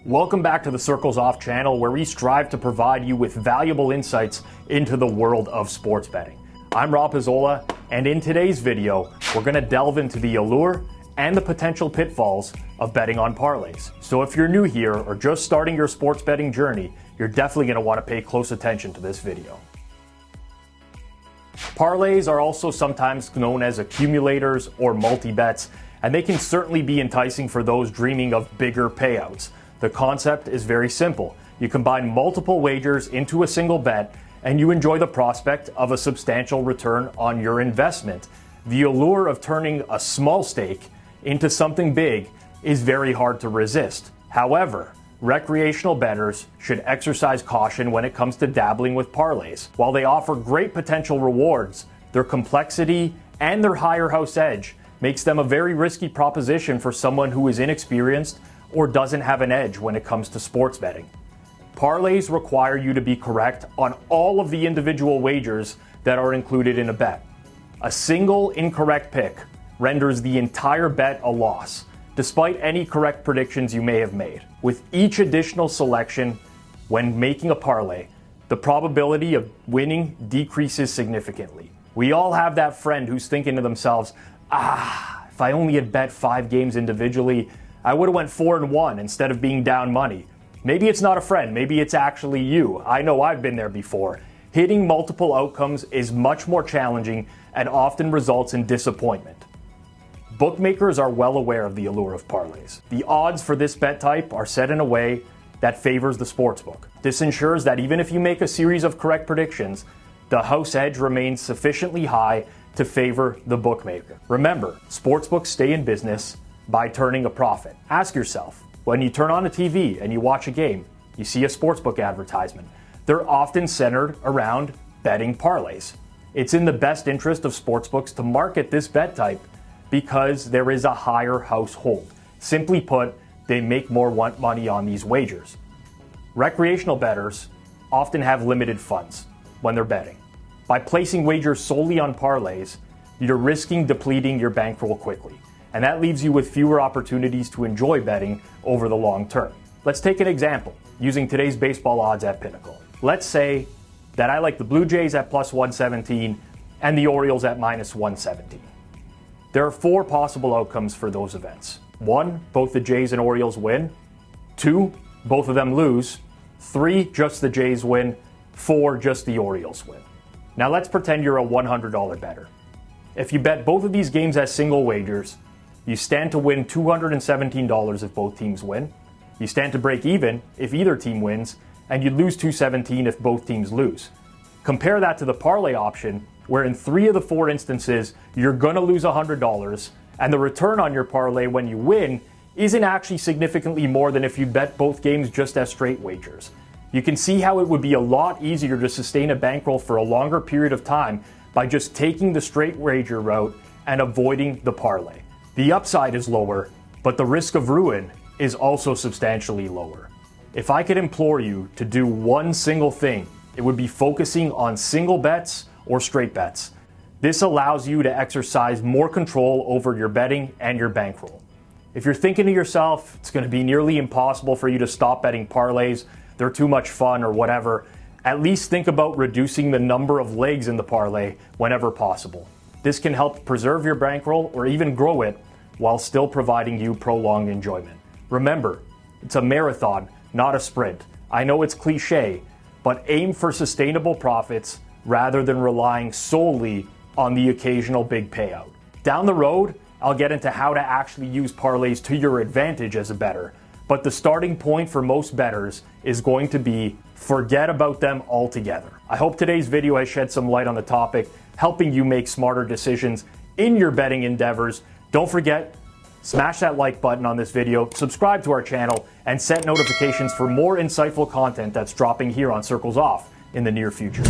Welcome back to the Circles Off channel, where we strive to provide you with valuable insights into the world of sports betting. I'm Rob Pizzola, and in today's video, we're going to delve into the allure and the potential pitfalls of betting on parlays. So if you're new here or just starting your sports betting journey, you're definitely going to want to pay close attention to this video. Parlays are also sometimes known as accumulators or multi-bets, and they can certainly be enticing for those dreaming of bigger payouts. The concept is very simple. You combine multiple wagers into a single bet, and you enjoy the prospect of a substantial return on your investment. The allure of turning a small stake into something big is very hard to resist. However, recreational bettors should exercise caution when it comes to dabbling with parlays. While they offer great potential rewards, their complexity and their higher house edge makes them a very risky proposition for someone who is inexperienced or doesn't have an edge when it comes to sports betting. Parlays require you to be correct on all of the individual wagers that are included in a bet. A single incorrect pick renders the entire bet a loss, despite any correct predictions you may have made. With each additional selection, when making a parlay, the probability of winning decreases significantly. We all have that friend who's thinking to themselves, if I only had bet 5 games individually, I would have went 4-1 instead of being down money. Maybe it's not a friend, maybe it's actually you. I know I've been there before. Hitting multiple outcomes is much more challenging and often results in disappointment. Bookmakers are well aware of the allure of parlays. The odds for this bet type are set in a way that favors the sportsbook. This ensures that even if you make a series of correct predictions, the house edge remains sufficiently high to favor the bookmaker. Remember, sportsbooks stay in business by turning a profit. Ask yourself, when you turn on a TV and you watch a game, you see a sportsbook advertisement. They're often centered around betting parlays. It's in the best interest of sportsbooks to market this bet type because there is a higher household. Simply put, they make more money on these wagers. Recreational bettors often have limited funds when they're betting. By placing wagers solely on parlays, you're risking depleting your bankroll quickly, and that leaves you with fewer opportunities to enjoy betting over the long term. Let's take an example using today's baseball odds at Pinnacle. Let's say that I like the Blue Jays at plus 117 and the Orioles at minus 117. There are 4 possible outcomes for those events. 1, both the Jays and Orioles win. 2, both of them lose. 3, just the Jays win. 4, just the Orioles win. Now let's pretend you're a $100 bettor. If you bet both of these games as single wagers, you stand to win $217 if both teams win. You stand to break even if either team wins, and you lose $217 if both teams lose. Compare that to the parlay option, where in 3 of the 4 instances, you're going to lose $100, and the return on your parlay when you win isn't actually significantly more than if you bet both games just as straight wagers. You can see how it would be a lot easier to sustain a bankroll for a longer period of time by just taking the straight wager route and avoiding the parlay. The upside is lower, but the risk of ruin is also substantially lower. If I could implore you to do one single thing, it would be focusing on single bets or straight bets. This allows you to exercise more control over your betting and your bankroll. If you're thinking to yourself, it's going to be nearly impossible for you to stop betting parlays, they're too much fun or whatever, at least think about reducing the number of legs in the parlay whenever possible. This can help preserve your bankroll or even grow it while still providing you prolonged enjoyment. Remember, it's a marathon, not a sprint. I know it's cliche, but aim for sustainable profits rather than relying solely on the occasional big payout. Down the road, I'll get into how to actually use parlays to your advantage as a bettor. But the starting point for most bettors is going to be forget about them altogether. I hope today's video has shed some light on the topic, helping you make smarter decisions in your betting endeavors. Don't forget, smash that like button on this video, subscribe to our channel, and set notifications for more insightful content that's dropping here on Circles Off in the near future.